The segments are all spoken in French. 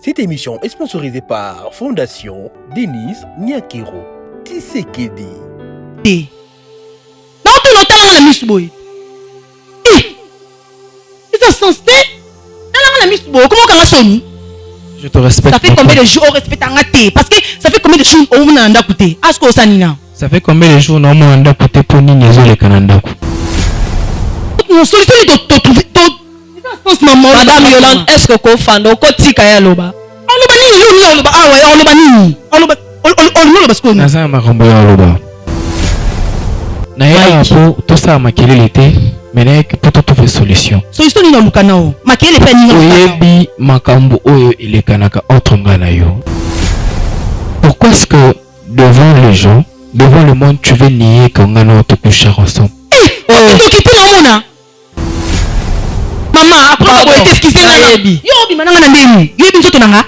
Cette émission est sponsorisée par Fondation Denise Nyakero Tshisekedi. Non, tu n'entends la Miss Boy. Ils ont sensé. La Miss Boy, comment on a sonné? Je te respecte. Ça fait combien de jours on respecte un gâté? Parce que ça fait combien de jours on a un écouté? Asko Sanina. Ça fait combien de jours on a un écouté pour nous les Canada? Non, solution est Madame Yolande, est-ce que vous faites un côté Kaya Loba? Naza makambo ya loba. Na ya po to sa makelele te, mais pour to trouver solution. Solution ni na lukanao. Makelele pe ni na. Oyebi makambo oyo elekanaka entre ngana yo. Pourquoi est-ce que devant les gens, devant le monde, tu veux nier que ngana to coucher ensemble? Maman, après on va t'excuser na yebi. Yo bi mananga na ndeni. Yebi nzoto nanga.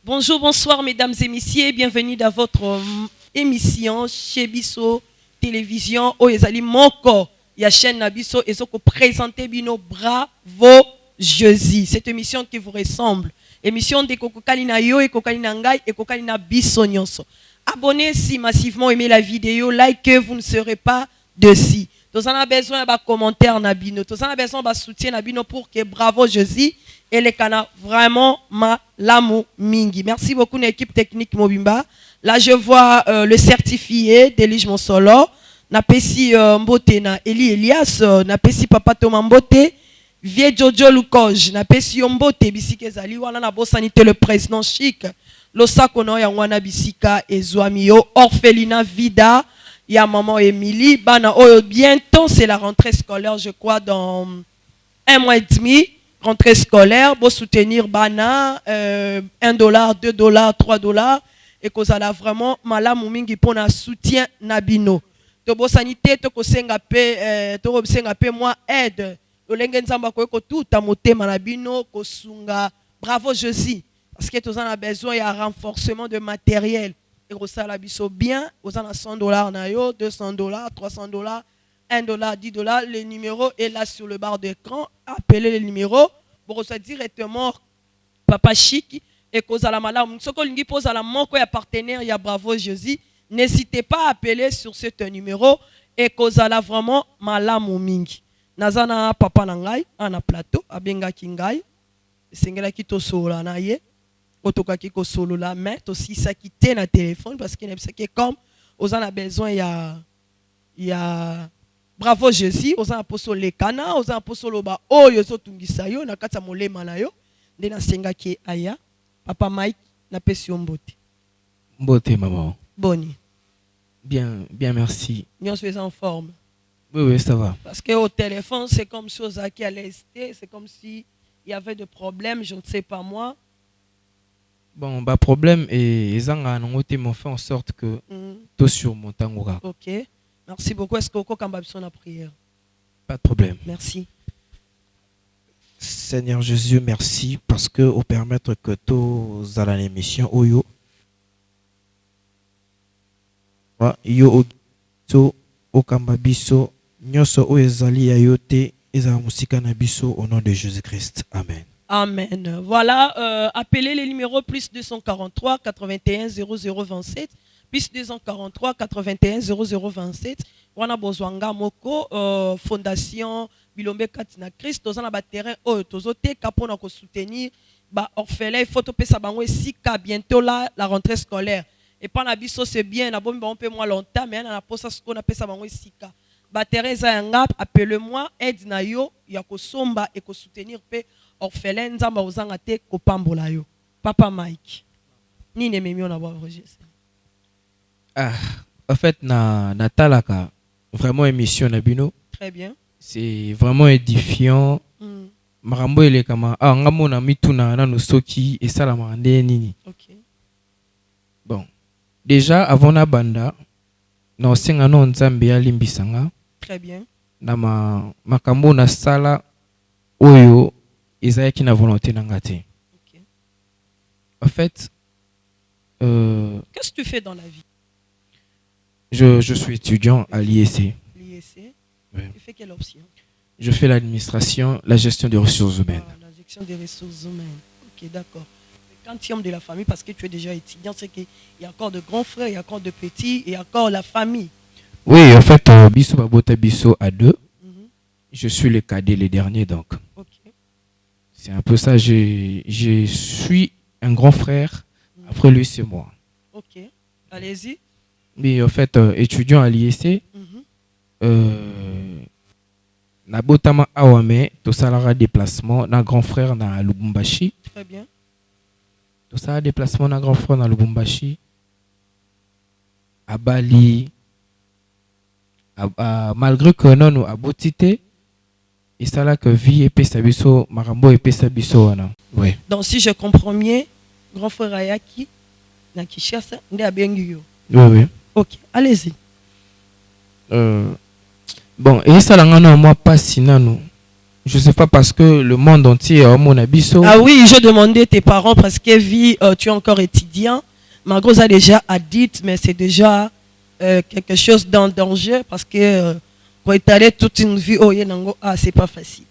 Bonjour, bonsoir mesdames et messieurs, bienvenue dans votre émission chez Bisso Télévision Oyezali Moko. Ya chaîne Nabiso et Zoko présenter Bino Bravo Jésus. Cette émission qui vous ressemble. Émission de Kokokalina Yo et Kokalina Ngai et Kokalina Bisso Nyonso. Abonnez-vous massivement, aimez la vidéo, likez, vous ne serez pas dessus. Nous avons besoin de commentaires Nabino. Nous avons besoin de soutien Nabino pour que Bravo Jésus et les canaux vraiment malamu mingi. Merci beaucoup l'équipe technique Mobimba. Là je vois le certifié d'Elige Monsolo. Napesi Mbote na Eli Elias. Napesi Papa Thomas Mbote. Vie Jojo Lukoj. Napesi Mbote bisike zali wana na bosanité le président chic. Losako no ya wana bisika ezwamio orphelinat vida. Ya maman Emily. Bana oyo bientôt c'est la rentrée scolaire je crois dans 1 mois et demi. Rentrée scolaire, pour soutenir Bana, $1, $2, $3, et que ça a vraiment malamu mingi pour un soutien Nabino. Tobo sanité, toko senga pe moi aide. Olenge nzamba ko tout amote manabino ko sunga. Bravo Jésus. Parce que tous en a besoin il y a renforcement de matériel. Et que ça la biso bien, aux en a $100 na yo, $200, $300. $1, $10, le numéro est là sur le bar d'écran. Appelez le numéro pour recevoir directement Papa Chic et cause à la malade. Ce qu'on dit pose à la manque à partenaire, il y a Bravo Jésus. N'hésitez pas à appeler sur ce numéro et cause à la vraiment malade mingi. Nazana papa nangai ana plateau abenga kingai. Sengela ki to solo na ye. Otoka ki ko solo la mais aussi ça qui tient na téléphone parce qu'il n'aime ça que comme aux en a besoin il y a Bravo Jésus, aux apostoles les cana, aux apostoles ba oyo so tungisa yo na kata molema na yo, nde na senga ki aya, papa Mike na pesi mbote. Mbote maman. Boni. Bien, bien merci. Nous sommes en forme. Oui, ça va. Parce que au téléphone, c'est comme si Ozaki allait rester, c'est comme si il y avait des problèmes, je ne sais pas moi. Bon, bah problème et Zanga n'ont m'ont fait en sorte que tout surmonte en aura. OK. Merci beaucoup. Est-ce que vous avez besoin de prière? Pas de problème. Merci. Seigneur Jésus, merci parce que vous permettre que tous à l'émission Oyo yo to okambabiso nyoso oezali yayote eza musika na biso au nom de Jésus-Christ. Amen. Amen. Voilà, appelez les numéros plus 243 81 0027. Plus 243 81 0027. Wana bozwanga moko fondation Bilombe Katina Christ toza na ba terrain oyo tozote kapona ko soutenir ba orphelin faut to pesa bango esika bientôt là la rentrée scolaire et pas na biso c'est bien na bombi on peut moins longtemps mais na posa ce qu'on a pesa bango esika ba terrain za yanga appelle-moi aide na yo ya ko somba et ko soutenir pe orphelin nzamba ozanga te ko pambola yo papa Mike ni ne memi on a voir Roger. Ah, en fait, na talaka vraiment émission Nabino. Très bien. C'est vraiment édifiant. Marambo ele kama ngamo na mituna na nosoki et ça la mande nini. OK. Bon. Déjà avant na banda na senga no nzambe ya limbisanga. Très bien. Na makambo na sala oyo ezalaki na volonté na nga te. Ok. En fait, Qu'est-ce que tu fais dans la vie? je suis étudiant à l'IEC. L'IEC. Oui. Tu fais quelle option? Je fais l'administration, la gestion des ressources humaines. La gestion des ressources humaines. Ok, d'accord. Le quantième de la famille, parce que tu es déjà étudiant, c'est qu'il y a encore de grands frères, il y a encore de petits, et encore la famille. Oui, en fait, Bisso Babota Bisso à 2. Mhm. Je suis le cadet, le dernier donc. Ok. C'est un peu ça. Je suis un grand frère. Après lui, c'est moi. Ok. Allez-y. Mais en fait, étudiant à l'IEC, Mhm. Nabotama Awame, tout ça la déplacement, d'un grand frère dans Lubumbashi. Très bien. Tout ça déplacement d'un grand frère dans Lubumbashi. À Bali. Malgré que non, à Botité. Et ça là que vie et Pesabiso, Marambo et Pesabiso. Oui. Donc, si je comprends bien, grand frère Ayaki, dans Kinshasa, on est à Benguyo. Oui, oui. Ok, allez-y. Bon, et ça, moi, pas sinon. Je sais pas parce que le monde entier a mon abisso. Ah oui, je demandais tes parents parce que vie, tu es encore étudiant. Ma grosse a déjà dit, mais c'est déjà quelque chose d'en danger parce que pour étaler toute une vie, oh, c'est pas facile.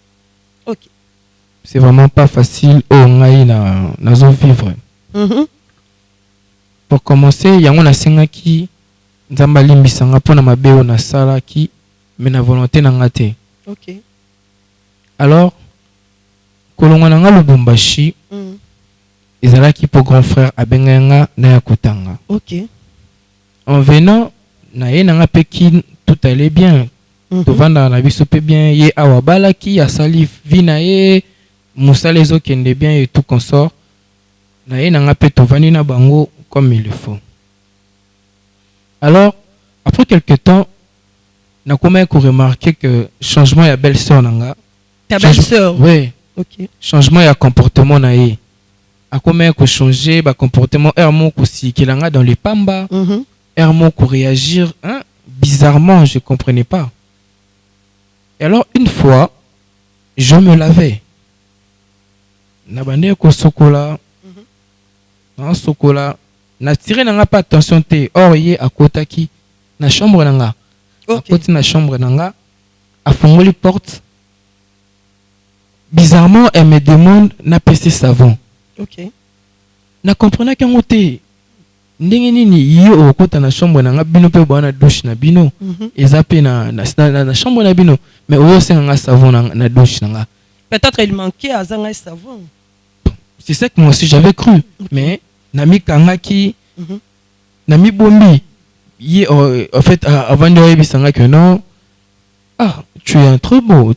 Ok. C'est vraiment pas facile. Oh, on a vivre. Pour commencer, il y a un asenga qui Nzambali mbisanga pona mabeo na sala qui mais na volonté na ngate. Ok. Alors, kolonga na nga Lubumbashi, ezalaki pour grand frère abenga na yakutanga. Ok. En venant, na ye na nga Pekin, tout allait bien. Tovanda na biso pe bien, ye awabala ki asali vina ye, musale zo kende bien et tout consort. Na ye na nga pe tovani na bango comme il le faut. Alors, après quelques temps, na comment remarqué que changement ya belle-sœur nanga. Ta belle-sœur? Oui. Ok. Changement ya comportement na ye. A comment changer ba comportement ermo ko si kilanga dans les pamba. Ermo ko réagir hein, bizarrement, je comprenais pas. Et alors une fois, je me lavais. Na bande ko sokola. Na sokola. Na tiré nanga pas attention te. Or ye akotaki na chambre nanga. Ok. Akoti na chambre nanga. A fongoli porte. Bizarrement, elle me demande na PC savon. Ok. Na comprenais qu'un côté ndenge nini yo okota na chambre nanga bino pe bwana douche na bino. Ezape na chambre na bino mais oyo senga savon na douche nanga. Peut-être il manquait à zanga savon. C'est ça que moi aussi j'avais cru. Mais nami kangaki nami bombi en fait avant de rebisanga que non. Ah, tu es un très beau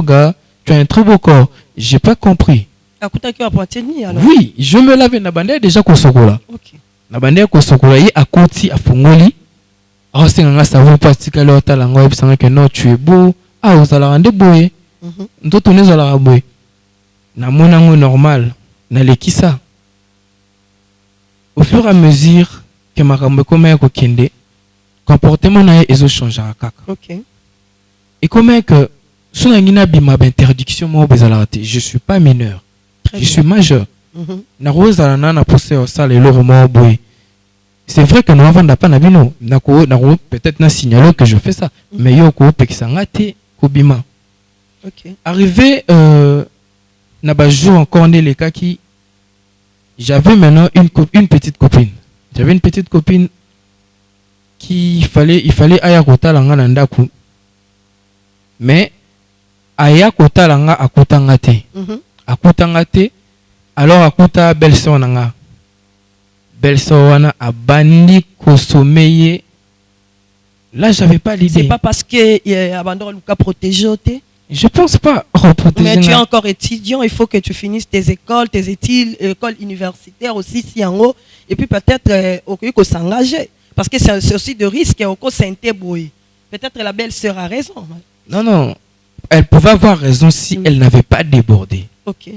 gars, tu as un très beau corps. J'ai pas compris. Oui, je me lavais na bande déjà ko sokola. OK. Na bande ko sokola yi akoti afongoli. Ah senga savon patika le otala ngo ebisanga que non, tu es beau. Ah ozala rende boye. Ndoto nezala boye. Na monango normal, na lekisa. Au fur et à mesure que makambo comme ko kende, comportement na ezo changer kaka. OK. Et comment que son angina bima interdiction mo bezalate, je suis pas mineur. Je suis majeur. Na rosa na posé au salle le roman boy. C'est vrai que nous avons pas na bino, na peut-être na signaler que je fais ça, mais yo ko pekisangate ko bima. OK. Arrivé na ba jour encore les cas qui j'avais maintenant une petite copine. J'avais une petite copine qui il fallait aya kota langa na ndaku. Mais aya kota langa akutanga te. Akutanga te. Alors akuta belle-sœur nanga. Belle-sœur wana abandi kosomeye. Là j'avais pas l'idée. C'est pas parce que abandon Luka protégé. Je pense pas. Mais tu es encore étudiant, il faut que tu finisses tes écoles, tes études, écoles universitaires aussi, si en haut. Et puis peut-être au faut s'engager. Parce que c'est aussi de risque au cas peut-être la belle-sœur a raison. Non. Elle pouvait avoir raison si elle n'avait pas débordé. Ok.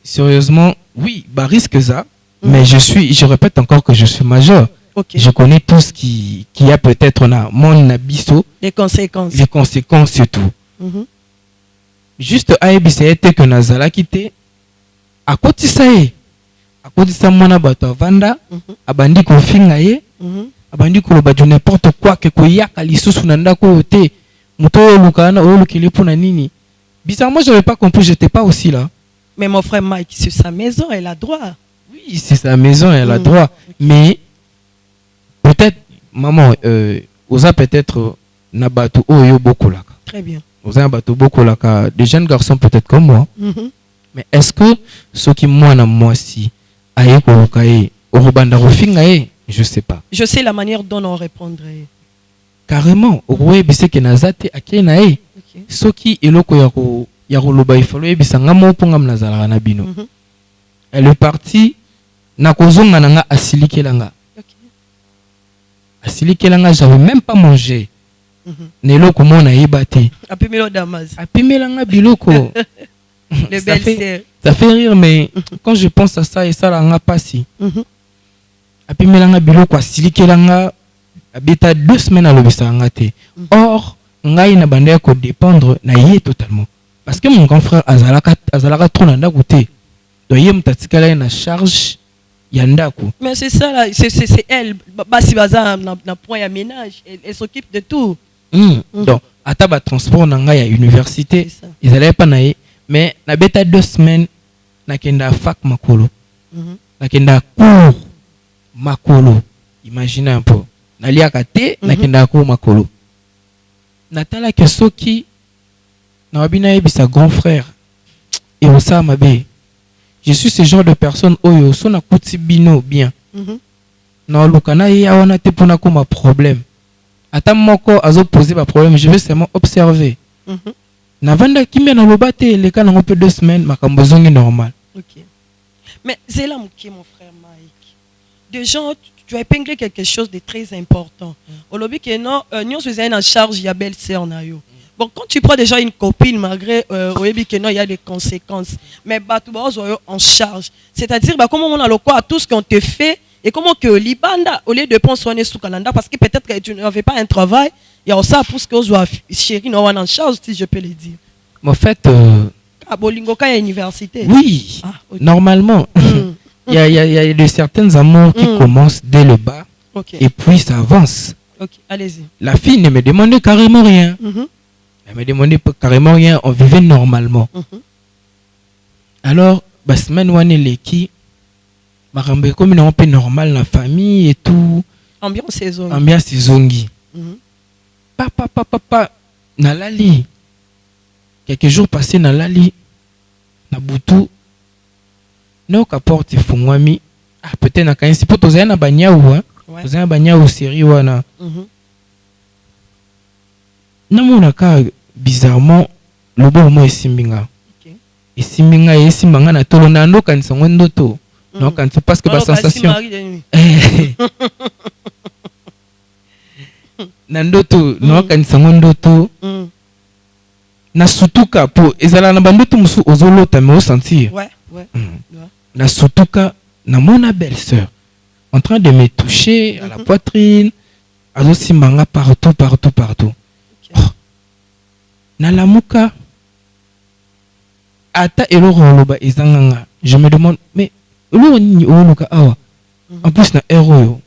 Sérieusement, oui, bah risque ça. Mais je répète encore que je suis majeur. Okay. Je connais tout ce qui a peut-être mon abisso. Les conséquences. Les conséquences surtout. juste ayebisa ete que nazala kite akotisa ye akotisa mwana bato avanda abandi kofinga ye abandi koloba du n'importe quoi ke koyaka lisusu na ndako oyo te moto oyo olukana oyo olukeli mpona nini. Bizarrement je n'avais pas compris, j'étais pas aussi là. Mais mon frère Mike, c'est sa maison, elle a droit. Oui, c'est sa maison, elle a droit. Mais peut-être maman osa peut-être na bato oyo beaucoup là. Très bien. Osa na bato beaucoup là, des jeunes garçons peut-être comme moi. Mais est-ce que ce qui moi na moi si aye ko kaye orobanda rofinga ye, je sais pas. Je sais la manière dont on répondrait. Carrément, oye bise ke nazate akena ye. Soki eloko ya koloba ifalo yebisa nga mo ponga mnazala na bino. Elle est partie na kozonga nanga asilikelanga. Asilikelanga, j'avais même pas mangé. Neloko mona yebate. Apimelo damas. Apimelanga biloko. Le belle-sœur. Ça fait rire, mais quand je pense à ça et ça langa pasi. Apimelanga biloko asilikelanga abeta 2 semaines à l'obisanga te. Or ngai na bandé ko dépendre na yé totalement. Parce que mon grand frère azalaka trop nanda côté. Donc yé mtatikala na charge yandako. Mais c'est ça là, c'est elle basi baza na point ya ménage, elle s'occupe de tout. Donc ataba transport nanga ya université, ils allaient pas naé, mais na beta 2 semaines na kenda fac makolo. Na kenda cours makolo. Imaginez un peu. Na liaka te na kenda cours makolo. Natala ke soki na wabina yebisa grand frère et osa mabe. Je suis ce genre de personne oyo so na kuti bino bien. Na lukana ya wana te pona ko ma problème. Ata moko azo poser ba problème, je vais seulement observer. Na vanda kimia na lobate le kana ngope 2 semaines makambo zongi normal. OK. Mais c'est là mon frère Mike. Des gens tu as épinglé quelque chose de très important. Au lobby que non, nous faisons en charge, il y a belle-sœur na yo. Bon, quand tu prends déjà une copine, malgré au lobby que non, il y a des conséquences. Mais bah tu vas en charge. C'est-à-dire bah comment on a le quoi à tout ce qu'on te fait et comment que libanda au lieu de prendre soin sous calendar parce que peut-être que tu n'avais pas un travail, il y a ça pour ce que soit chérie non en charge si je peux le dire. En fait à Bolingoka à l'université. Oui. Normalement. Il y a de certains amours qui commencent dès le bas et puis ça avance. Ok, allez-y. La fille ne me demandait carrément rien. Elle me demandait carrément rien, on vivait normalement. Alors, la semaine où on est qui m'a comme une peu normal la famille et tout. Ambiance saison. Ambiance saisongi. Papa, na lali. Quelques jours passés na lali, na butu. Non ka porte fungwami peut-être na kanisi po tozaya na banyawu tozaya na banyawu série wana namona ka bizarrement lobo mo esimbinga esimbinga esimbanga na tolo na ndo kanisa ndoto non kanisa parce que ba sensation na ndoto non kanisa ndoto na sutuka po ezala na bandoto musu ozolota me o sentir na sutuka na mona belle-sœur en train de me toucher à la poitrine azo simbanga partout. Na lamuka ata eloko loba ezanganga je me demande mais eloko nini oluka awa en plus na héros yo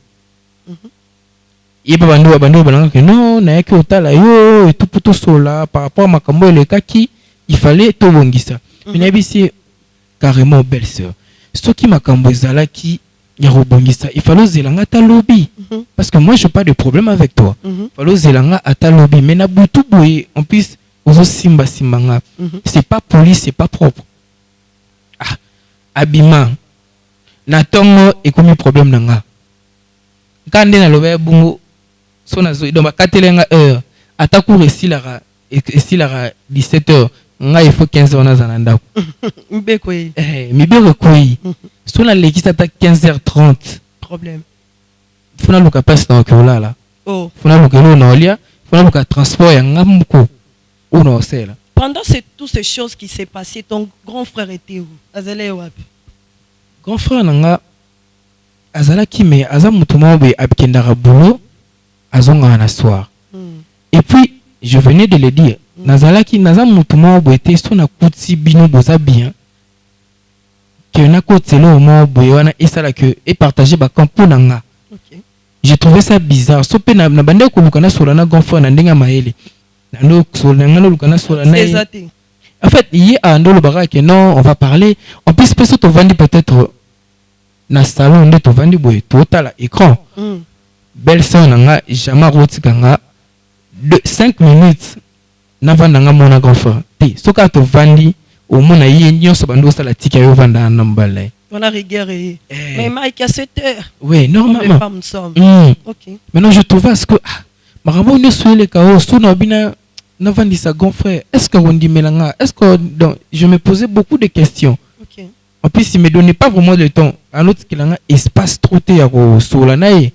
yeba bando balanga que non na yaki otala yo et tout sola par rapport à makambo elekaki il fallait to bongisa mais bisi carrément belle-sœur soki makambo ezalaki ya robongisa il fallait zelanga ta lobby parce que moi je pas de problème avec toi il fallait zelanga ata lobby mais na butu boye en plus ozo simba simbanga c'est pas poli, c'est pas propre. Abima na tongo et comme problème nanga kande na lobe bungu so na zo donc bakatelenga heure ataku esilara 17h nga il faut 15h na zananda mbekoi mibere koi so na lekisa ta 15h30 problème funa luka passe na okola la funa luka lo na olia funa luka transport ya ngamuko ou non c'est là. Pendant toutes ces choses qui s'est passé, ton grand frère était où? Azale wapi? Grand frère nanga azala ki me azamutumo be abikendara boulot azonga na soir. Et puis je venais de le dire nazalaki naza mutu moko boye te so nakuti bino boza bien que nakotelo moko boye wana esalaka epartage bakampo na nga. J'ai trouvé ça bizarre. So pe na bande koluka na sola na grand frère na ndenge maele na sola na luka na sola na en fait il y a un lobara que non on va parler en plus peut-être vandi peut-être na salon de to vandi boye total écran belle sœur nanga jamais rotika nga de 5 minutes na vanda nga mona grand frère te soka to vandi au mona yi nyonso bando sala tika yo vanda na mbala. On a rigueur et mais Mike à 7 heures. Oui, normalement. OK. Maintenant je trouve ce que maramo ne soit le chaos sous na bina na vandi sa grand frère. Est-ce que on dit melanga? Est-ce que donc je me posais beaucoup de questions. OK. En plus il me donnait pas vraiment le temps. Un autre qui langa espace trop te ya sur la naïe.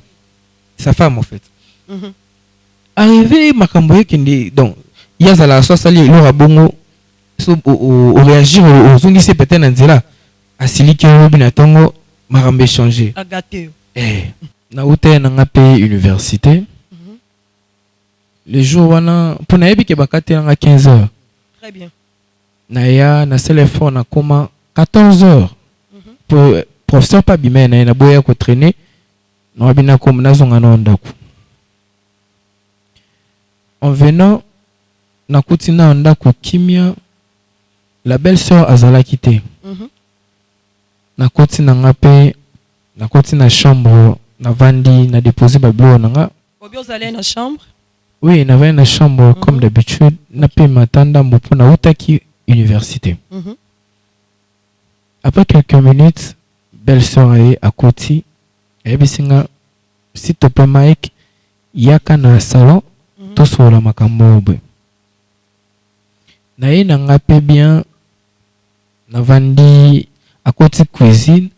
Sa femme en fait. Arrivé makamboye kende donc yazala so sali lo rabongo so au réagir aux zongisi peut-être na nzela. Asili ki robina tongo marambe changer agaté na ute na ngape université le jour wana pour na yebi ke bakate na 15 heures. Très bien. Na ya na seul effort na koma 14 heures. Pour professeur pas bimé na boya ko traîner na bina comme na zonga na ndako. En venant na kutina ndako kimia la belle-sœur azala quitté. Na koti na ngape na koti na chambre na vandi na déposer bablo na nga. Obi ozalé na chambre? Oui, na vandi na chambre comme d'habitude na pe matanda mbopo na utaki université. Après quelques minutes, belle-sœur est à koti et bisinga si to pas Mike yaka na salon to sola makambo be. Na ye na ngape bien na vandi à côté cuisine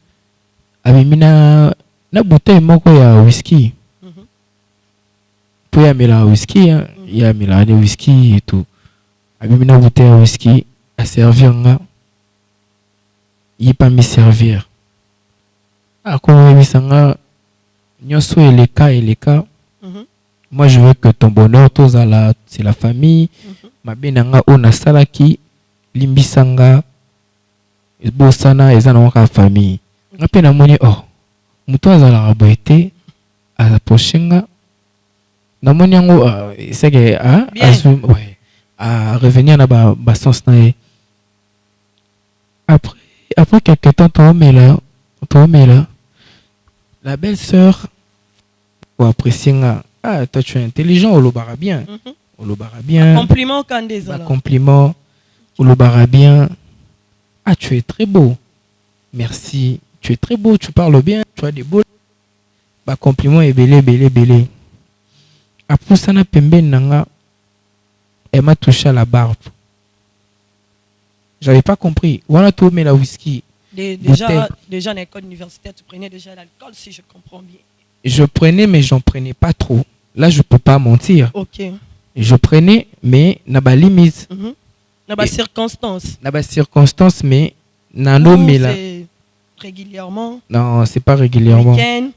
abimina na bouteille moko ya whisky pour ya mela whisky ya mela de whisky et tout abimina bouteille ya whisky à servir nga il pas me servir a ko bisanga nyoso eleka moi je veux que ton bonheur tozala c'est la famille mabenanga ona salaki limbisanga bosana ezana waka famille ngape na moni muto azala raboete à la prochaine na moni yango c'est que à revenir na ba sens na après quelques temps to mela la belle-sœur pour apprécier toi tu es intelligent au lobara bien compliment quand des compliment au lobara bien. Ah, tu es très beau. Merci. Tu es très beau, tu parles bien, tu as des beaux. Bah, compliment est belé. Après ça, na pembe nanga, elle m'a touché à la barbe. J'avais pas compris. Voilà, tout mais la whisky. Déjà en école universitaire, tu prenais déjà l'alcool, si je comprends bien. Je prenais, mais j'en prenais pas trop. Là, je peux pas mentir. OK. Je prenais, mais n'a pas limite. Dans les circonstances. Dans les circonstances, mais nano mais là. Régulièrement. Non, c'est pas régulièrement. Week-end.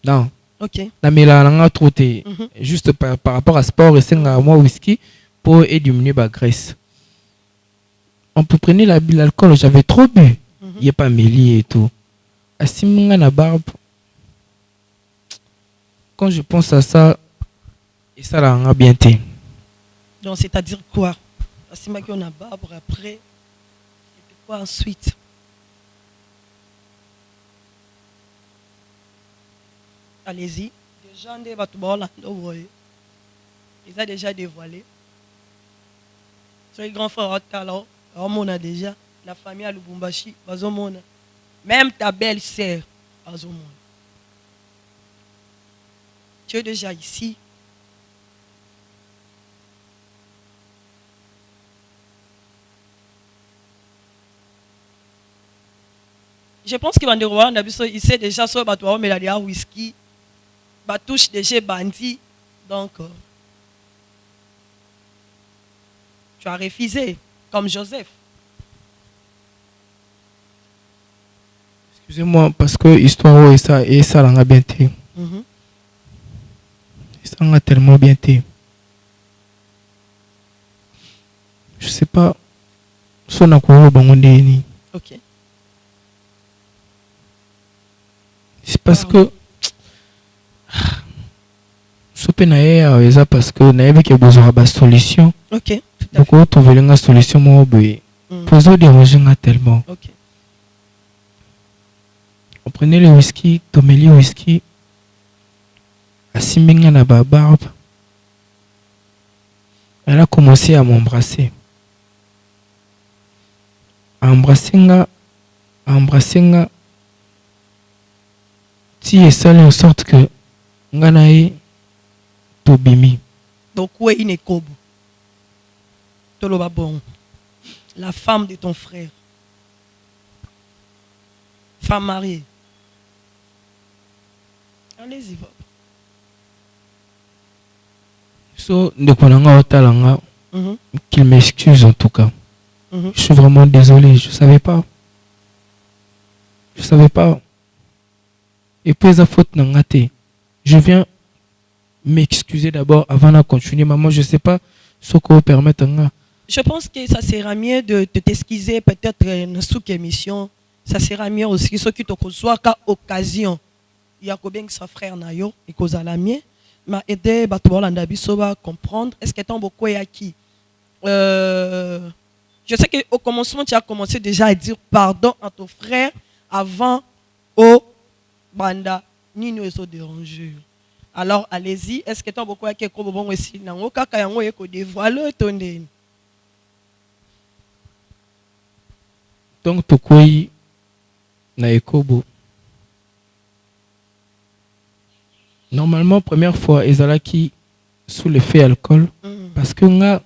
Non. OK. Na mais là on a trotté juste par rapport à sport et c'est moi whisky pour diminuer ma graisse. On peut prendre l'alcool, j'avais trop bu. Il y a pas mêlé et tout. Asimanga na barbe. Quand je pense à ça et ça là on a bien été. Donc c'est-à-dire quoi? C'est ma qu'on a barbe après. Et quoi ensuite? Allez-y. Déjà, ils ont déjà dévoilé. Sur les grands frères talent, on a déjà la famille à Lubumbashi, même ta belle-sœur, tu es déjà ici. Je pense que Banderoa, il sait déjà sur Batouao, mais il y a whisky, Batouche déjà bandit. Donc, tu as refusé, comme Joseph. Excusez-moi, parce que l'histoire et ça l'a bien été. Ça l'a tellement bien été. je sais pas son akoro bangondeni. Ok. C'est parce que sope na eza parce que na yebeki besoin ba solution. Ok. Donc on trouve une solution mo boy. Poser déranger nga tellement. Ok. On prenait le whisky, tomeli whisky. Asiminga na ba barbe. Elle a commencé à m'embrasser. À embrasser nga. Si et seul en sorte que nganae tobimi. Donc ouais une kobo. Toloba bon. La femme de ton frère. Femme mariée. Allez-y. So ndekonanga otalanga qu'il m'excuse en tout cas. Je suis vraiment désolé, je savais pas. Et puis, la faute n'a raté. Je viens m'excuser d'abord avant de continuer. Maman, je sais pas ce qu'on peut permettre. Je pense que ça sera mieux de t'excuser peut-être une sous-émission. Ça sera mieux aussi ce qui te reçoit qu'à occasion. Il y a combien que son frère Nayo et cause à la mienne m'a aidé à comprendre. Est-ce que tu as beaucoup acquis? Je sais qu'au commencement, tu as commencé déjà à dire pardon à ton frère avant au banda ni nous sont dérangés. Alors allez-y, est-ce que tu as beaucoup à quelque chose aussi nango kaka yango eko dévoiler tonde. Donc tokoi na ekobo. Normalement première fois ezalaki sous l'effet alcool parce que nga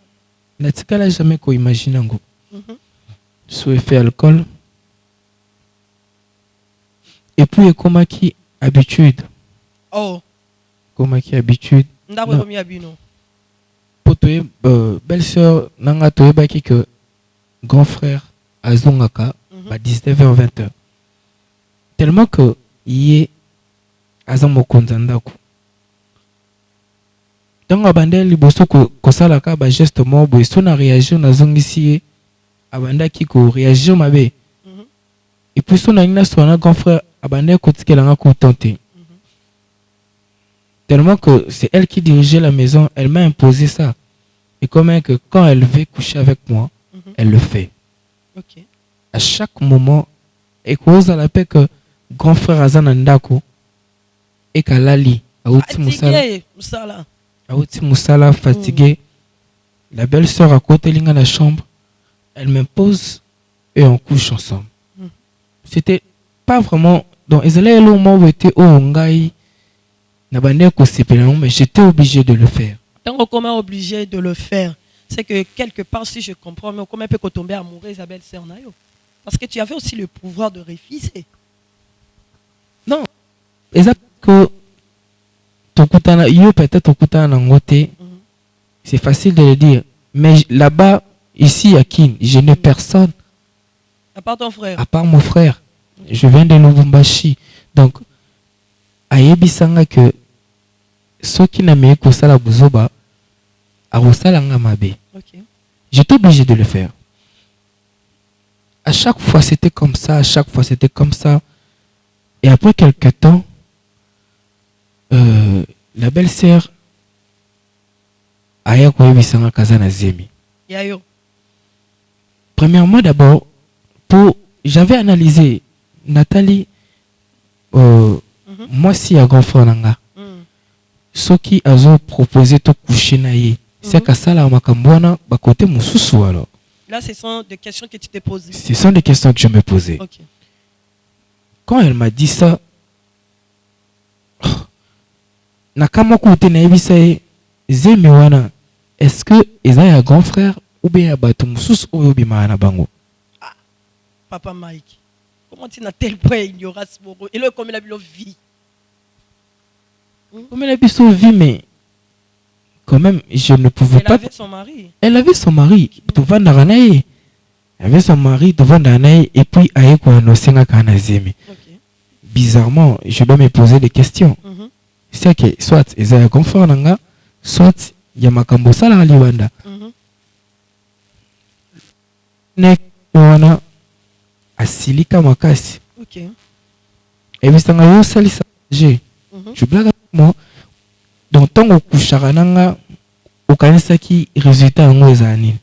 natikala jamais ko imaginer ngo. Sous effet alcool. Et puis, comment qui habitude? Oh. Comment qui habitude? Belle-sœur, nanga toye baki que grand frère azongaka à 19h-20h. Tellement que yé azamo konzandako. Dans la bande liboso ko salaka ba geste mo boy so na réagir na zongisi abanda ki ko réagir mabe. Et puis son agna son grand frère abandé côté qu'elle a contenté. Tellement que c'est elle qui dirigeait la maison, elle m'a imposé ça. Et comme que quand elle veut coucher avec moi, elle le fait. Okay. À chaque moment, et cause à la paix que grand frère Azanandako et Kalali, Aouti Moussala fatigué, la belle-sœur à côté de la chambre, elle m'impose et on couche ensemble. C'était pas vraiment donc ils allaient le moment où était au Ngai mais j'étais obligé de le faire. Donc comment obligé de le faire? C'est que quelque part si je comprends mais comment peut tomber amoureux Isabelle Sernayo? Parce que tu avais aussi le pouvoir de refuser. Non, exact que tokutana yo peut-être tokutana ngote. C'est facile de le dire, mais là-bas ici à Kin, je n'ai personne. À part ton frère. À part mon frère. Je viens de Lubumbashi. Donc, ayebisanga que ceux qui n'aimaient que ça la buzoba, a rosalanga mabe. J'étais obligé de le faire. À chaque fois c'était comme ça, Et après quelques temps, la belle-sœur aya koyebisanga kazana zemi. Yayo. Premièrement d'abord, j'avais analysé Nathalie, moi si à grand frère nanga, ce qui a proposé de coucher naïe, c'est qu'à ça la makambouana, bah côté moussousou alors. Là, ce sont des questions que tu t'es posées. Ce sont des questions que je me posais. Okay. Quand elle m'a dit ça, nakama côté naïbisaye, zemiwana, est-ce que ils ont un grand frère ou bien un bateau moussous ou bien un bango? Papa Mike, comment tu n'as tel point ignorance pour et le comme il a vu leur vie. Comme elle a vu son vie, mais quand même, je ne pouvais pas. Elle avait son mari. Elle avait son mari. Devant Naranaï. Elle avait son mari devant Naranaï et puis Aïe Kouanosenga Kanazemi. Bizarrement, je dois me poser des questions. C'est que soit ils ont un confort, soit il y a Makambo Sala Liwanda. nek wana asilika makasi. Ok. Et bisanga yo salisa je. Je blague avec moi. Donc tant au kushaka nanga okanisaki résultat yango ezani.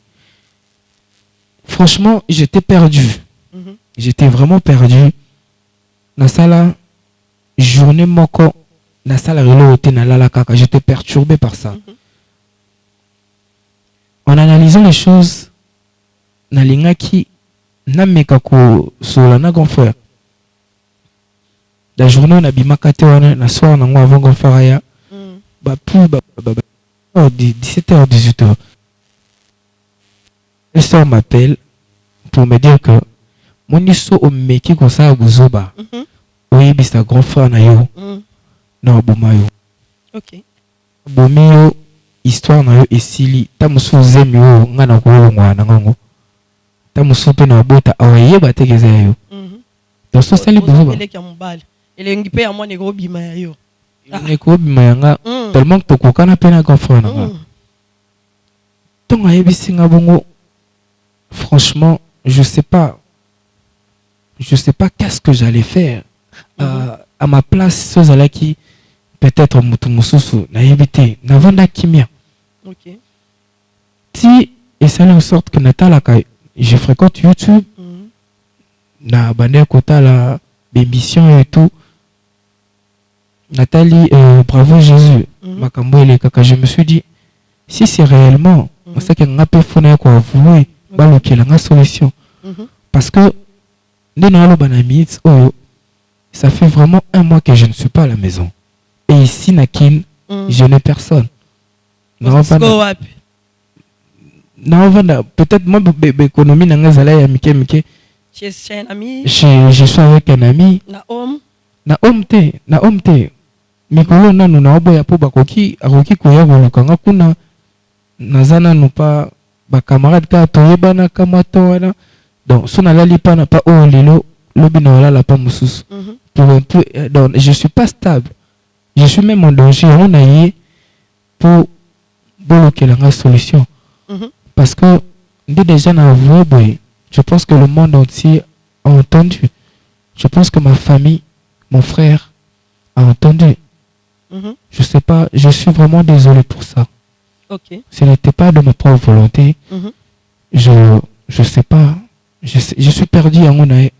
Franchement, j'étais perdu. J'étais vraiment perdu. Na sala journée moko na sala relo te na lala kaka, j'étais perturbé par ça. En analysant les choses, na lingaki na meka ko sola na grand frère. La journée on a bimaka te wana na soir na ngo avant grand frère ya. Ba plus 17h 18h. Le soir m'appelle pour me dire que mon iso o meki ko sa buzoba. Oui, bista grand frère na yo. Na bomayo. Ok. Bomiyo histoire na yo esili ta musu zemi yo nga na ko ngwana ngango. Ta musu pe na bota awaye ba tegeza yo. Donc so sali buzoba. Ele ngipe ya mwana ko bima ya yo. Ne ko bima yanga tellement que to kana pe na grand frère na nga. Ton ayebisi nga bongo. Franchement, je sais pas qu'est-ce que j'allais faire. À ma place, ce zalaki peut-être Mutumususu, naïbité, n'avanda kimia. Ok. Si, et ça en sorte que Natala, je fréquente YouTube, na bande kota la bémission et tout. Nathalie, bravo Jésus, Makambo et les kaka, je me suis dit, si c'est réellement, c'est qu'il y a un peu fondé quoi avouer, qu'il y a une solution. Parce que, ça fait vraiment 1 mois que je ne suis pas à la maison. Et ici, Nakin, je n'ai personne. Peut-être moi, l'économie n'a pas à mike. Je suis un ami. Je suis avec un ami. Naom te. Mikolo nanu na oboya po bakoki akoki koya kolukanga kuna nazana no pa ba camarade ka toyebana kama to wana. Donc son alali pa na pa o lelo lobi na wala la pa mususu. Pour un peu donc je suis pas stable. Je suis même en danger on a yé pour bloquer la solution. Parce que déjà na avoué je pense que le monde entier a entendu. Je pense que ma famille, mon frère a entendu. Je sais pas, je suis vraiment désolé pour ça. Ok. Ce n'était pas de ma propre volonté. Je sais pas. Je suis perdu à mon aïe.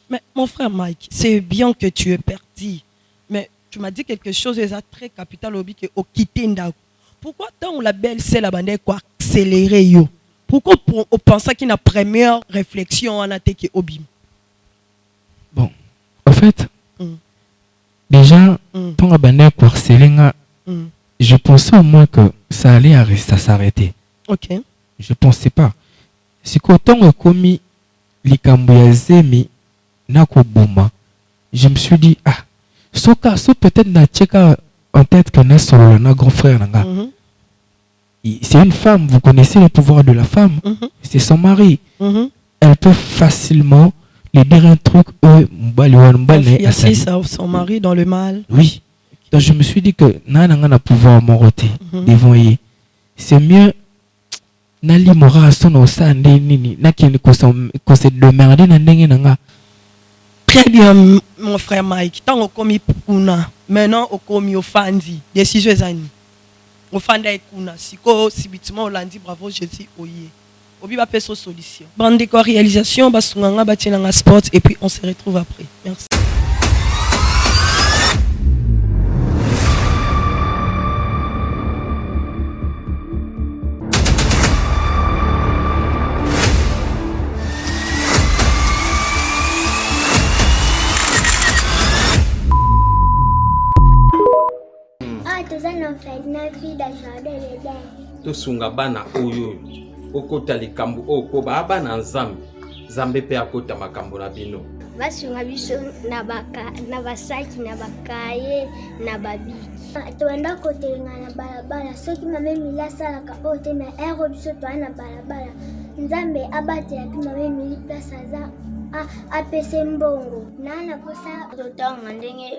Mais mon frère Mike, c'est bien que tu es perdu. Mais tu m'as dit quelque chose de très capital au but au quitter Ndako. Pourquoi tant la belle c'est la bande quoi accélérer yo? Pourquoi on pense qu'il y a une première réflexion en attaque au bim? Bon, en fait, déjà, quand la bande quoi accélérer, je pensais au moins que ça allait s'arrêter. Ok. Je pensais pas. C'est qu'autant que commis Likambuyazemi Nakobuma, je me suis dit, ah, ce peut-être n'a pas en tête que n'est solo na grand frère nanga. C'est une femme, vous connaissez le pouvoir de la femme, c'est son mari. Elle peut facilement lui dire un truc, confier son mari dans le mal. Oui. Donc je me suis dit que n'a pouvoir m'oroter devant lui. C'est mieux Nali mora son osa nini na kini ko se demerder na ndenge nanga. Très bien mon frère Mike. Tant on commis kuna, maintenant on commis au fandi. Décision zani. Au fanda kuna siko sibitima olandi bravo Jésus oye. Obi ba peso solution. Bande décor réalisation basunganga batinanga sport et puis on se retrouve après. Merci. tosunga bana oyo okota likambo oko ba bana nzambe nzambe pe akota makambo na bino basunga biso na basaki na bakaye na babiki toenda kotelenga na balabala soki mame milasalaka oyo te na ero biso toa na balabala nzambe abatela mpe mame mili place aza apese mbongo nana posa totanga ndenge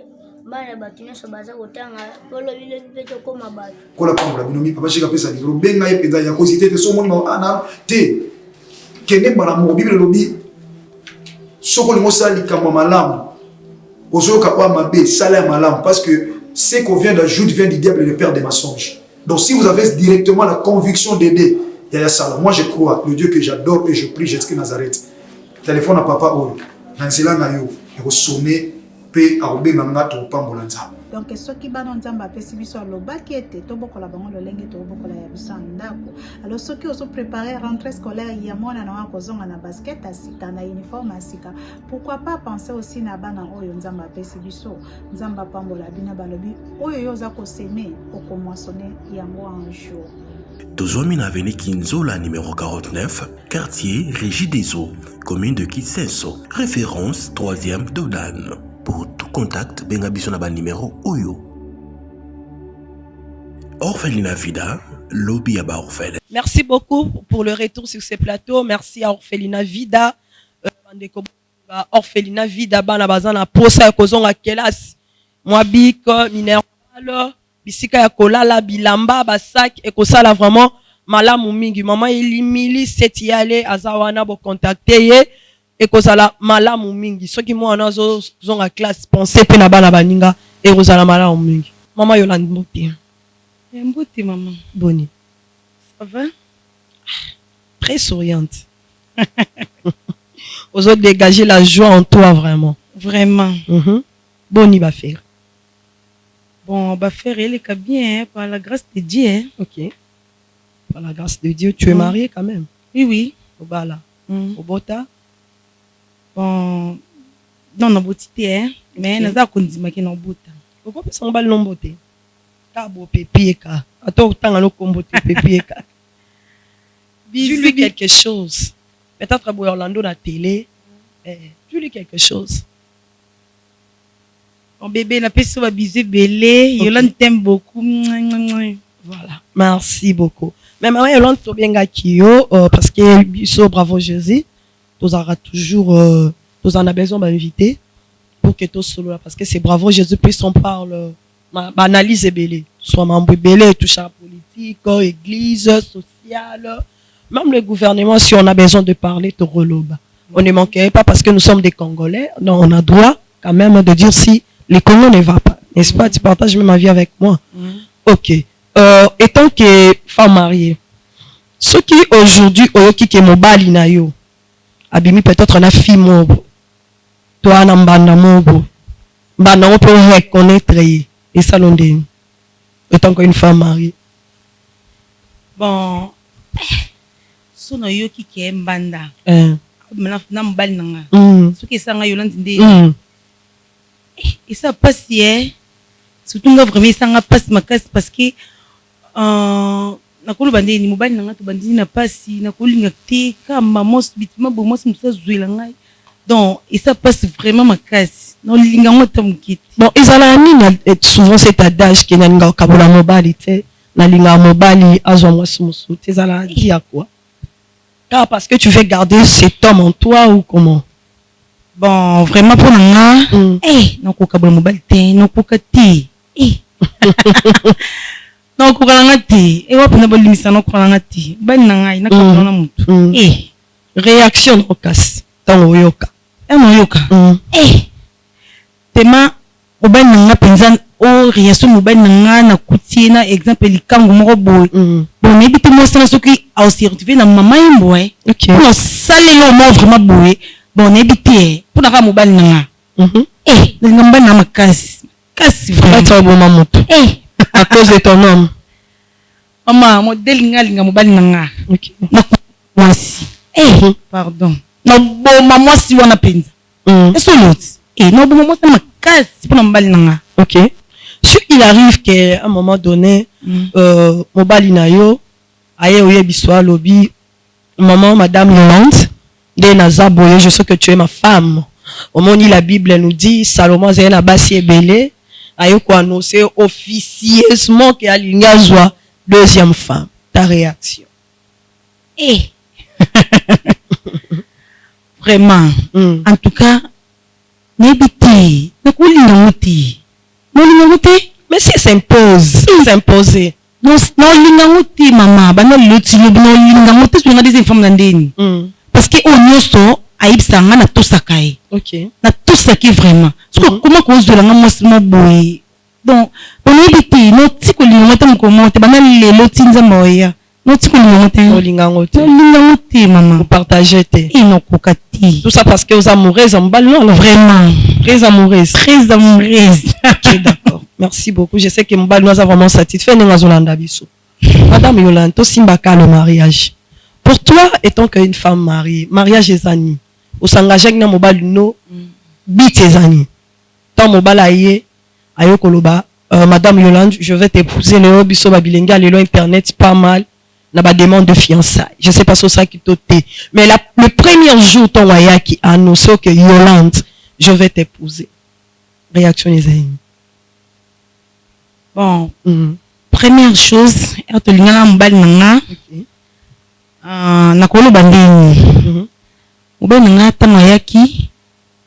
bana bato nyonso baza kotanga polobile mpe tokóma bato kola pambola bino mipa bashika pesa likolo benga ye mpenza ya kosi te somoni ana te kende malamu Bible lobi soko lingo sali kama malamu ozoka kwa mabe sala malamu parce que ce qu'on vient d'ajouter vient du diable et le père des mensonges. Donc si vous avez directement la conviction d'aider Yaya Sala, moi je crois le Dieu que j'adore et je prie Jésus Nazareth. Téléphone à papa Oyo, Nansela Nayo, et au sonner pe a obé mangato pambola nzamba. Donc ce qui va dans nzamba pesi biso lobaki ete to bokola bango lolenge to bokola ya biso ndako. Alors ceux qui ont préparé rentrée scolaire ya mona na kozonga na basket asika na uniforme asika. Pourquoi pas penser aussi na bana oyo nzamba pesi biso nzamba pambola bina balobi oyo yoza ko semer ko moissonner yango un jour. Tozwami na avenue Kinzola numéro 49, quartier Régie des Eaux, commune de Kitsenso, référence 3e Dodan. Pour tout contact, benga biso na ba numéro Oyo. Orphelinat Vida, lobby ya ba orphelin. Merci beaucoup pour le retour sur ce plateau. Merci à Orphelinat Vida. Orphelinat Vida bana bazana posa ya kozonga kelasi. Mwabik minéral bisika ya kolala bilamba basak et kosala vraiment malamu mingi. Maman elimili seti yale azawana bo contacter ye et kozala malamu mingi. Soki mo ana zonga classe penser pe na bana baninga et kozala malamu mingi. Maman Yolande Mbote. Mbote maman. Boni. Ça va? Très souriante. Oso dégager la joie en toi vraiment. Vraiment. Boni va faire. Bon, bah faire elle est bien, hein, par la grâce de Dieu. Hein. Ok. Par la grâce de Dieu, tu es marié quand même. Oui, oui. Au bala. Au bota. Bon, non, non, beauté, hein. Mais nous avons dit que non bota. Pourquoi parce qu'on bal non beauté? Kabo pepieka. Attends, autant à nos comboté pepieka. Dis-lui quelque chose. Peut-être à Orlando la télé. Dis-lui quelque chose. Mon bébé n'a pas su abuser belé. Yolande t'aime beaucoup. Voilà. Merci beaucoup. Mais maman Yolande to bien gakio parce que biso bravo Jésus. Tous aura toujours tous en a besoin d'inviter pour que tous solo là parce que c'est bravo Jésus puisque on parle analyse belé. Soit membre belé touche à la politique, église, sociale, même le gouvernement si on a besoin de parler de reloba. On ne manquerait pas parce que nous sommes des Congolais. Donc on a droit quand même de dire si les Congolais ne vont pas, n'est-ce pas? Tu partages même ma vie avec moi. Ok. Étant que femme mariée, ceux qui aujourd'hui, qui est mobile na yo, abimi peut-être la fille mobo, toi na mbanda mobo, mbanda on peut reconnaître et ça l'on dit. Étant qu'une femme mariée. Bon, so na yo qui est mbanda. Na mbali nanga. Ce qui est ça nga Yolande ndé. Et ça passe hier. Surtout nga vraiment ça nga passe ma casse parce que na kolo bande ni mobali nanga to bandi na passe na kolinga te ka mamos bitima bo mos musa zuela ngai. Donc et ça passe vraiment ma casse. Non linga ngota mukiti. Bon, ezala nini souvent cet adage qui na nga kabola mobali te na linga mobali azwa mwasi musu. Ezala dit à quoi? Car parce que tu veux garder cet homme en toi ou comment? Bon, vraiment pour nanga, non kokabula mobile te, non kokati. Non kokalangati. Et wa pena bolimisa non kokalangati. Bani nanga ina kabula mutu. Réaction au casse. Tango yoka. Yoka. Tema mobile nanga penza o réaction mobile nanga na kutie na exemple likango moko boy. Bon ebite mo sana soki au certifié na mama yembo OK. Pour sale yo mo vraiment boy. Bon ebite pour na mobile nanga. Na mobile na makasi. Kasi vraiment tu bon mamoto. À cause de ton homme. Maman modèle nga mobile nanga. OK. Na mwasi. Pardon. Na bon maman si wana penza. Est-ce que non bon maman na makasi pour na mobile nanga. OK. Si il arrive qu'à un moment donné, mobile nayo, aye oye biswa lobby, maman, madame Yolande, de Nazaboye, je sais que tu es ma femme. Au moment où la Bible nous dit, Salomon zé na basi ebele, aye ko annoncer officieusement que Alingazwa deuxième femme. Ta réaction? Vraiment. En tout cas, n'ébite, ne couline mouti. Mais si s'impose, s'imposer. Non, linga mouti, maman. Bah non, l'autre, non, linga mouti, sur des femmes d'andeni. Parce onyoso aibsanga na tosaka ye. OK. Na tosaki vraiment. Comment cause de la ngamo boy. Donc on évite no tiko limota mkomote bana lelo tinza moya. No tiko limota olinga ngote. Olinga ngote maman. Vous partagez té. Et no kokati. Tout ça parce que aux amoureuses en balle non vraiment. Très amoureuse. Très amoureuse. OK, d'accord. Merci beaucoup. Je sais que Mbal nous a vraiment satisfait nous Zolanda biso. Madame Yolande, Simbaka le mariage. Pour toi, étant qu'une femme mariée, mariage et amis, au s'engager dans mobile no bit et amis. Tant mobile aye ayo koloba Madame Yolande, je vais t'épouser le biso babilenga lelo internet pas mal na ba demande de fiançailles. Je sais pas sur ça qui t'ôté. Mais le premier jour ton waya qui annonce que Yolande, je vais t'épouser. Réaction des amis. Bon. Première chose, ertolinga mbali nanga. Nakolo bandeni. Mbali nanga tanga yaki.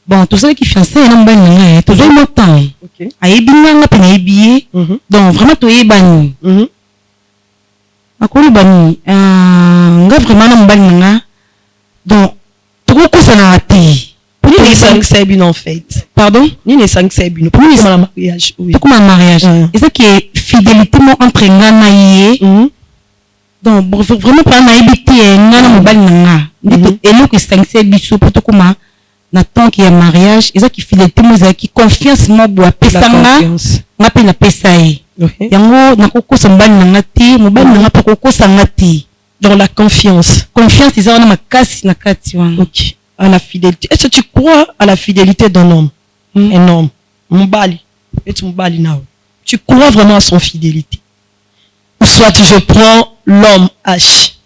Bon, tout ça qui fiancé na mbali nanga, tout ça mo temps. OK. Ayebinga nga pena yebiye. Donc vraiment to yebani. Nakolo bani nga vraiment na mbali nanga. Donc to ko sana ati. Ni les 5 sebines en fait. Pardon? Ni les 5 sebines. Pour nous, c'est un mariage. Oui. Comme un mariage. Et ça qui est fidélité entre ngana yé. Donc, vraiment, pour un habité, ngana mobile nanga. Et là, que 5 sebines, pour tout comme na tant qu'il y a mariage. Et ça qui fidélité, moi, qui confiance, moi, bois, pesanga. Nga pe na pesaye. Yango, na koko sambani nanga ti, mobile nanga pa koko sangati. Dans la confiance. Confiance, ils ont ma casse na kati wana. OK. À la fidélité. Est-ce que tu crois à la fidélité d'un homme? Un homme. Mbali. Et tu mbali now. Tu crois vraiment à son fidélité? Ou soit je prends l'homme H.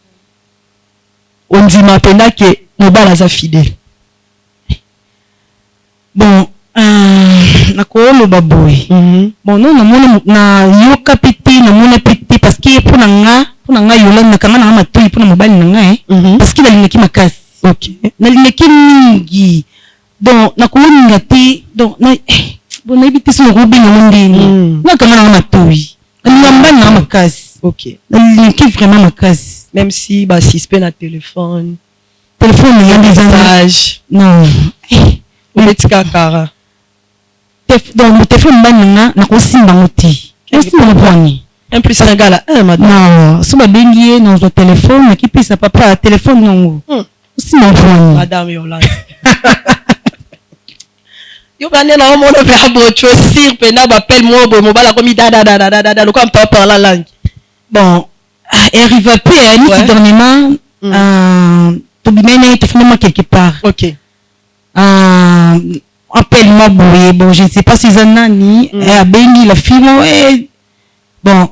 On dit maintenant que mbali est fidèle. Bon, nakolo baboy. Bon, non, na yoka piti, na mona piti, parce que pour nanga Yolande na kanga na matoi pour na mbali nanga parce qu'il a l'ineki makasi. OK. Na lineki mingi. Donc na kuninga te donc na bon na ibiti so robi na mondeni. Na kama na matoi. Na ngamba na makasi. OK. Na lineki vraiment makasi. Même si ba suspend na téléphone. Téléphone il y a des messages. Non. Umetika kara. Donc le téléphone bananga na ko simba ngoti. Kosimba ngoni. Un plus un gars là, madame. Non, so ba bengi na zo téléphone na kipisa papa téléphone nongo. Madame Yolande. Yo bane na omo no ba bocho sir pena ba appelle moi bo mobala komi da le quoi on parle la langue. Bon, arrive à peu ni dernièrement to bimene to finalement quelque part. OK. Appelle-moi boye, bon je ne sais pas si zanani a bengi la fille bon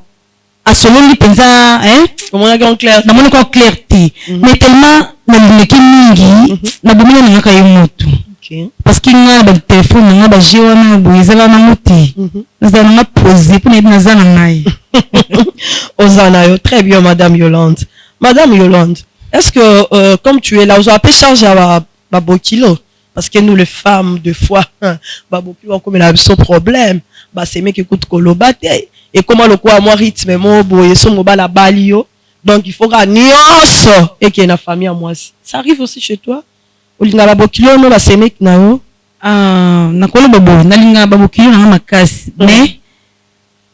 à selon lui pensa hein comment on a clair na monoko clarté mais tellement na lineki mingi na bomina na ngaka yomoto. OK. Parce qu'il y a ba téléphone na ba jewa na boyezala na muti na za na poser pour na za na ngai. Ozana très bien madame Yolande. Madame Yolande, est-ce que comme tu es là vous avez charge à ba bokilo parce que nous les femmes de fois ba bokilo comme la ce problème ba c'est mec écoute kolobate et comment le quoi moi rythme mo boye so mobala balio donc il faut gagner et qu'il y ait une famille à moi. Ça arrive aussi chez toi? Olinga ba bokilo no ba c'est mec na yo na kolo babo na linga ba bokilo na makasi mais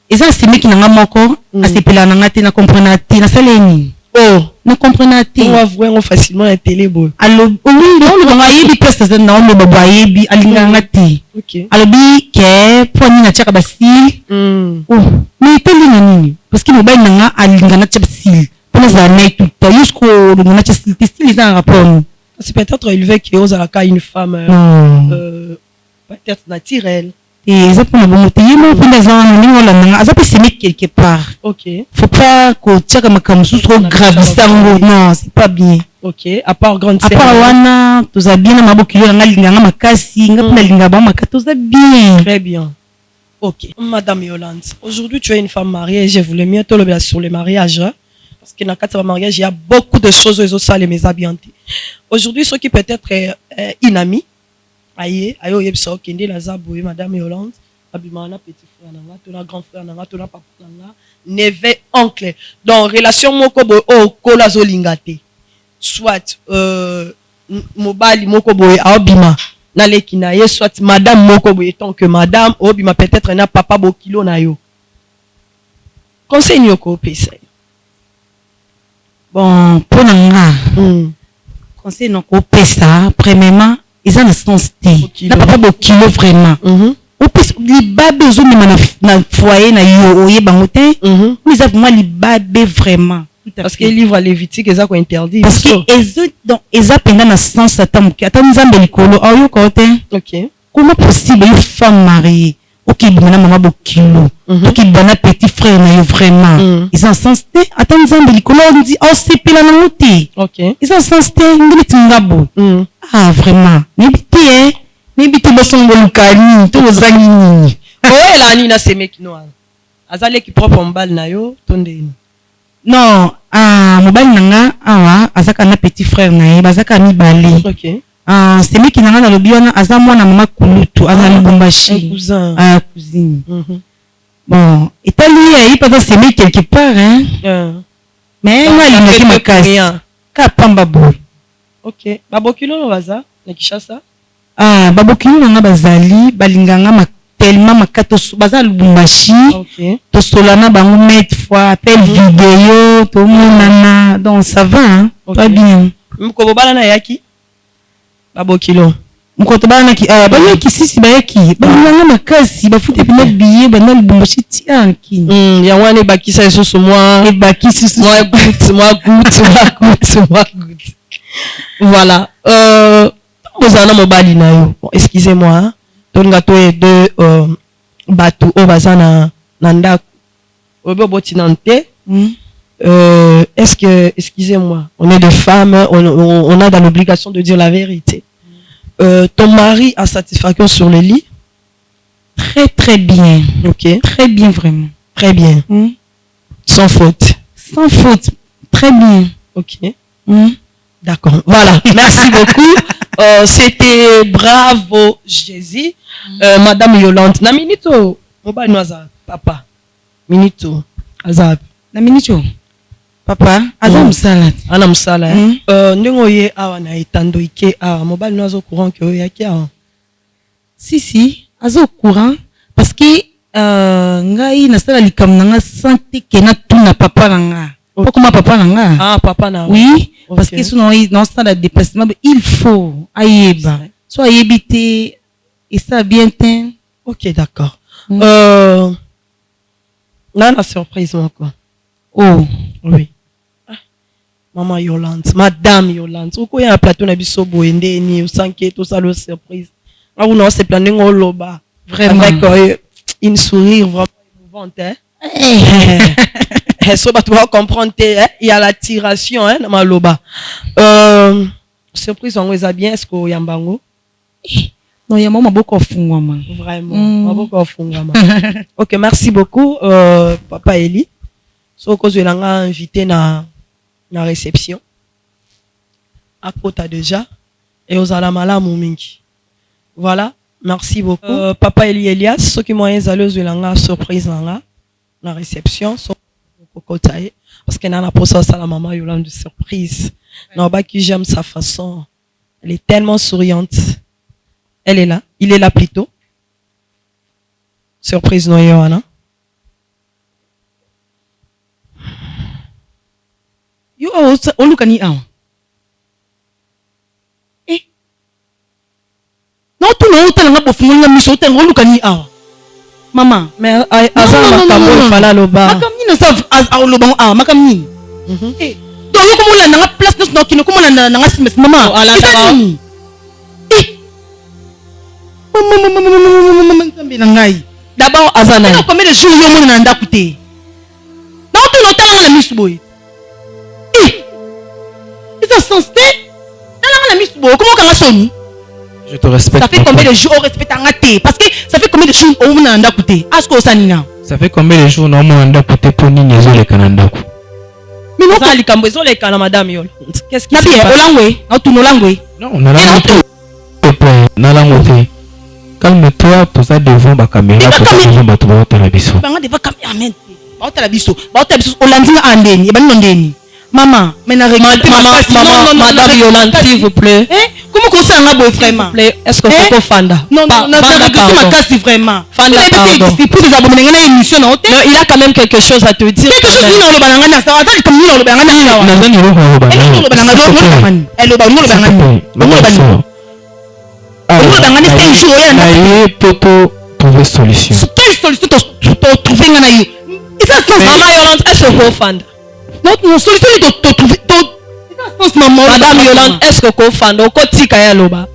eza c'est mec na ngamoko asepela na ngati na comprendre ati na saleni. Oh, ne comprenez pas. On va voir facilement la télé boy. Alors, oui, non, le bayebi pesa za na on le bayebi alinga ngati. OK. Alors bi ke poni na chaka basi. Oh, mais teli na nini? Parce que mobile nanga alinga na chaka basi. Pour ça na tout. Jusqu'au le na chaka style ils en rapport. C'est peut-être élevé que aux alaka une femme peut-être naturelle. Et ça pour le monter, mais pour les gens, nous la nanga, ça peut se mettre quelque part. OK. Faut pas que tu comme comme sous trop gravissant. Non, c'est pas bien. OK. À part grande sœur. À part wana, tout ça bien na mabokilo nga linga nga makasi, nga pina linga ba makasi, tout ça bien. Très bien. OK. Madame Yolande, aujourd'hui tu es une femme mariée, je voulais mieux te lever sur les mariages. Parce que dans le cadre de mariage, il y a beaucoup de choses aux autres les mésabiantés. Aujourd'hui, ceux qui peut-être inami, aïe yebso kende la zaboué madame Yolande abimana petit frère nanga tona grand frère nanga tona papa nanga neveu oncle donc relation moko bo o kola zo lingate soit mobali moko boye aobima na leki na ye soit madame moko boye tant que madame obima peut-être na papa bokilo na yo conseil nyoko pesa bon pour nga conseil noko pesa premièrement ils ont le sens te na papa bokilo vraiment opesa libabe ozomema na foyer na yo oyeba ngo te mais vraiment libabe vraiment parce que livre à Lévitique ils ont interdit parce que ils ont pendant na sens atamuki atanzambe likolo ayo kote OK comment possible une femme mariée OK bana mama bokilo OK bana petit frère na yo vraiment ils ont sens te atanzambe likolo on dit oh c'est pela na muti OK ils ont sens te ngili tingabo ah vraiment nibiti bosongo lukani to ozangi nini oye la ni na semeki no azale ki propre mbal na yo tondeni non mobali nanga awa azaka na petit frère na ye bazaka mibale OK semeki nanga na lobi wana aza mwana mama kulutu aza Lubumbashi cousine bon etali ye pas semeki quelque part mais moi il me makasi ka pamba boy OK babokilo no baza na Kishasa babokilo nanga bazali balinganga tellement makato baza Lubumbashi tosolana bango mettre fois appel vidéo to monana donc ça va pas bien mko bala na yaki babokilo mko to bala na ki bayaki sisi bayaki balinganga makasi bafute pina billet bana Lubumbashi tianki ya wane bakisa esusu moi et bakisi moi goutte voilà vous en mobali na yo excusez-moi tonga to e de batu o bazana nanda obo botinante est-ce que excusez-moi on est des femmes on a dans l'obligation de dire la vérité ton mari a satisfaction sur le lit très bien OK très bien vraiment très bien sans faute très bien OK d'accord voilà merci beaucoup c'était bravo Jésus madame Yolande na minito mobali noza papa minito azab na minito papa aza musala ana musala ndingo ye awa na etando ike awa mobali noza courant que yaki awa si aza courant parce que ngai nasala likam nanga santé ke na tuna papa nanga pourquoi papa nanga papa na oui parce que sinon dans ce de déplacement il faut ayeba soit ayebité et ça bien teint. OK d'accord là la surprise quoi oh oui maman Yolande madame Yolande oko ya plateau na biso boende ni usanke to ça le surprise là on a se planer ngoloba vraiment avec une sourire vraiment émouvante so tu vas comprendre il y a l'attiration dans maloba surprise on est bien est-ce que yambango non il y a maman beaucoup fungwama vraiment beaucoup fungwama OK merci beaucoup papa Eli so cause je l'ai invité na réception à kota déjà et aux alamala mingi voilà merci beaucoup papa Eli Elias ceux qui m'ont allé je l'ai surprise na réception parce qu'elle a posé ça à la maman Yolande de surprise. Non, bah qui j'aime sa façon. Elle est tellement souriante. Elle est là. Il est là plutôt. Surprise non Yohana. Yo o lukani awa. Non tu no utalanga bofunga miso utalanga lukani awa. Maman, mais azama kambo fala loba. Makamni na sa loba makamni. To yo komo na place no kino komo na simes maman. Maman ntambe na ngai. D'abord azana. Combien de jours yo mo na ndakute. Na to no tanga na misu boy. Ils sont censés tanga na misu boy. Comment ka soni? Je te respecte. Ça fait combien de jours on respecte Angate? Parce que ça fait combien de jours on a ndakute? Asko sanina. Ça fait combien de jours on a ndakute pour ni nyezo le kanandaku? Mais non ça likambo ezo le kana madame Yol. Qu'est-ce qui se passe? Olangwe, tu no langwe. Non, na langwe. Calme-toi, tout ça devant ma caméra, tout ça devant ma toile télévision. Banga devant caméra men. Ba télévision, ba télévision olandinga andeni, ba ndeni. Maman, mais n'a regretté Madame Yolande, s'il vous plaît. Comment qu'on s'en va vraiment? Est-ce que Coco Fanda? Non, non, regretté ma casse vraiment. Fanda, pardon. Il a quand même quelque chose à te dire. Trouver solution. Quelle solution tu trouver? Maman Yolande, est-ce que Coco Fanda? Non, solution tu trouver. Madame Yolande, est-ce que Coco Fanda? Oko tika ya loba.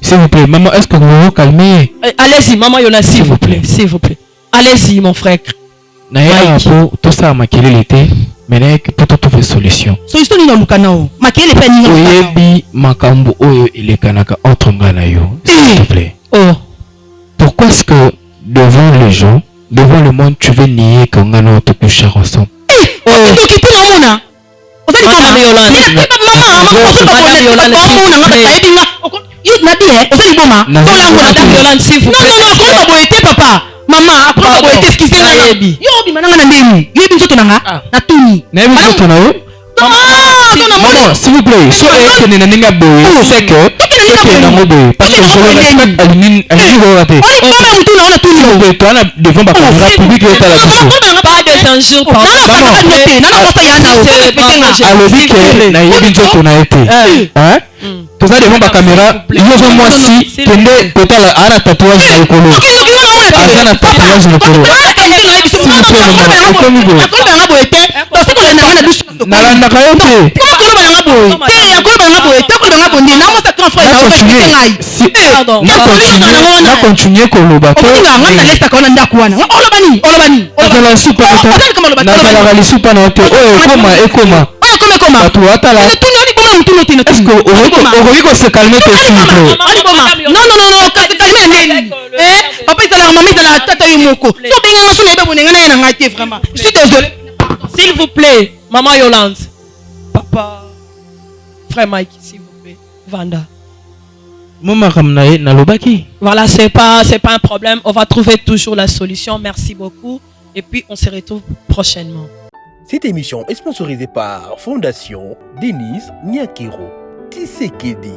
S'il vous plaît, maman, est-ce que vous vous calmez? Allez-y, maman Yolande, s'il vous plaît, s'il vous plaît. Allez-y, mon frère. Tout ça m'a quel était, mais pour trouver solution. Solution ni na lukanao. Makele pe ni na. Oyebi makambo oyo elekanaka entre ngana yo. S'il te plaît. Oh. Pourquoi est-ce que devant les gens, devant le monde, tu veux nier qu'on ngana te coucher ensemble? Oh. Tu peux la mona. Madame Yolande. Madame Yolande, s'il vous plaît. Madame Yolande, s'il vous plaît. Papa. Maman, après excusez-moi. Yo bi mananga na ndeni. Yo bi nzoto nanga. Na tuni. Na bi nzoto na yo? Maman, s'il vous plaît, so est que nenga boy, c'est que na moboy parce que je le respecte à l'une raté. Tu as devant ma caméra publique et la vision. Pas des injures pendant. Alors que na yebi nzoto na été. Hein? Tout ça devant ma caméra, il y a moi si tende total à la tatouage sur le colo. À la tatouage sur le colo. Na continuer koloba to na super na la super na te oh ekoma bato atala est-ce que on se calmer tout s'il vous plaît? Non calmer papa il a maman il a tata yomoko so benga na sona bonenga na ngati vraiment je suis désolé s'il vous plaît maman Yolande papa frère Mike s'il vous plaît Vanda voilà, c'est pas un problème, on va trouver toujours la solution. Merci beaucoup et puis on se retrouve prochainement. Cette émission est sponsorisée par Fondation Denise Nyakiro Tshisekedi.